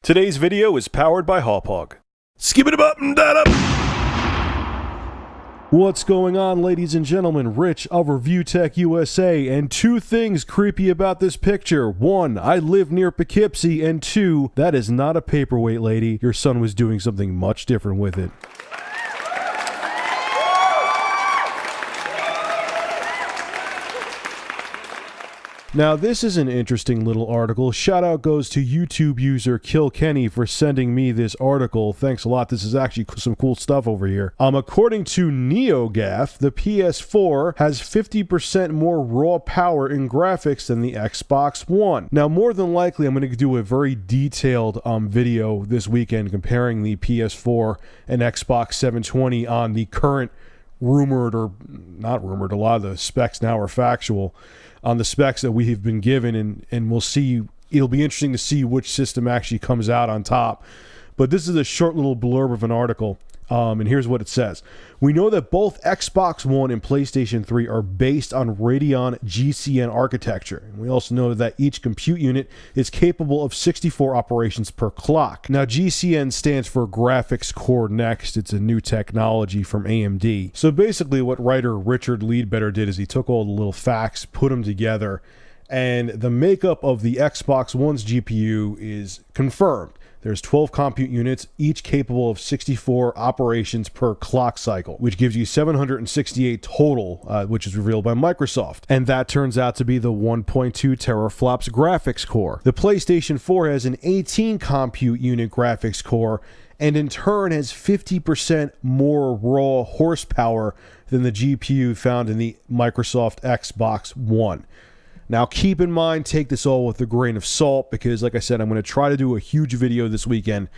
Today's video is powered by Hawpog. Skip it up and that up. What's going on, ladies and gentlemen? Rich of Review Tech USA, and two things creepy about this picture. One, I live near Poughkeepsie, and two, that is not a paperweight, lady. Your son was doing something much different with it. Now, this is an interesting little article. Shout out goes to YouTube user Kilkenny for sending me this article. Thanks a lot. This is actually some cool stuff over here. According to NeoGAF, the PS4 has 50% more raw power in graphics than the Xbox One. Now, more than likely, I'm going to do a very detailed video this weekend comparing the PS4 and Xbox 720 on the current rumored, or not rumored, a lot of the specs now are factual, on the specs that we have been given, and we'll see. It'll be interesting to see which system actually comes out on top. But this is a short little blurb of an article, and here's what it says. We know that both Xbox One and PlayStation 3 are based on Radeon GCN architecture. And we also know that each compute unit is capable of 64 operations per clock. Now, GCN stands for Graphics Core Next. It's a new technology from AMD. So basically what writer Richard Leadbetter did is he took all the little facts, put them together, and the makeup of the Xbox One's GPU is confirmed. There's 12 compute units, each capable of 64 operations per clock cycle, which gives you 768 total, which is revealed by Microsoft. And that turns out to be the 1.2 teraflops graphics core. The PlayStation 4 has an 18 compute unit graphics core, and in turn has 50% more raw horsepower than the GPU found in the Microsoft Xbox One. Now, keep in mind, take this all with a grain of salt, because like I said, I'm going to try to do a huge video this weekend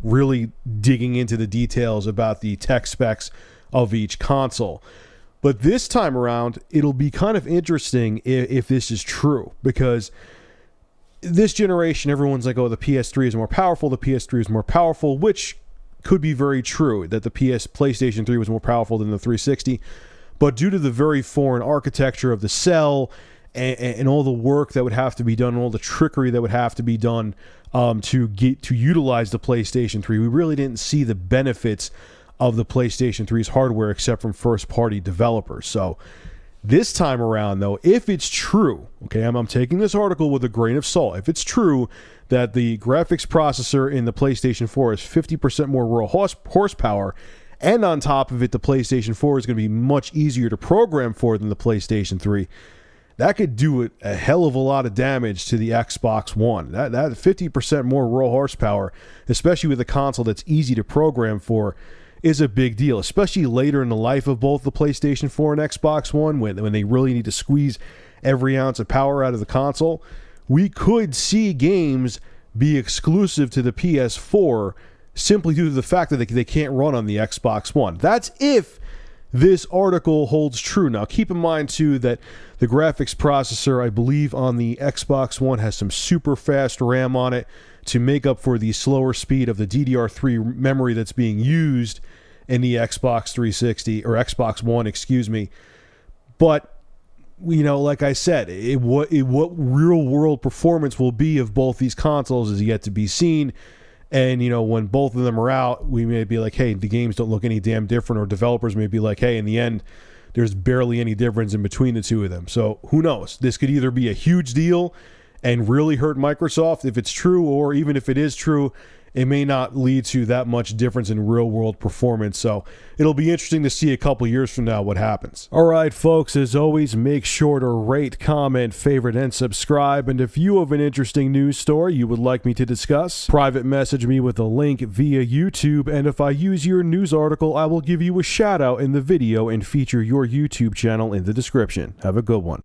really digging into the details about the tech specs of each console. But this time around, it'll be kind of interesting if this is true, because this generation, everyone's like, oh, the PS3 is more powerful, the PS3 is more powerful, which could be very true, that the PlayStation 3 was more powerful than the 360. But due to the very foreign architecture of the cell, and all the work that would have to be done, and all the trickery that would have to be done to utilize the PlayStation 3, we really didn't see the benefits of the PlayStation 3's hardware except from first-party developers. So this time around, though, if it's true, okay, I'm taking this article with a grain of salt. If it's true that the graphics processor in the PlayStation 4 is 50% more raw horsepower, and on top of it, the PlayStation 4 is going to be much easier to program for than the PlayStation 3, that could do a hell of a lot of damage to the Xbox One. That 50% more raw horsepower, especially with a console that's easy to program for, is a big deal, especially later in the life of both the PlayStation 4 and Xbox One, when they really need to squeeze every ounce of power out of the console. We could see games be exclusive to the PS4 simply due to the fact that they can't run on the Xbox One. That's if this article holds true. Now, keep in mind, too, that the graphics processor, I believe, on the Xbox One has some super fast RAM on it to make up for the slower speed of the DDR3 memory that's being used in the Xbox 360, or Xbox One, excuse me. But, you know, like I said, what real-world performance will be of both these consoles is yet to be seen. And, you know, when both of them are out, we may be like, hey, the games don't look any damn different, or developers may be like, hey, in the end, there's barely any difference in between the two of them. So who knows? This could either be a huge deal and really hurt Microsoft if it's true, or even if it is true, it may not lead to that much difference in real-world performance. So it'll be interesting to see a couple years from now what happens. All right, folks, as always, make sure to rate, comment, favorite, and subscribe. And if you have an interesting news story you would like me to discuss, private message me with a link via YouTube, and if I use your news article, I will give you a shout-out in the video and feature your YouTube channel in the description. Have a good one.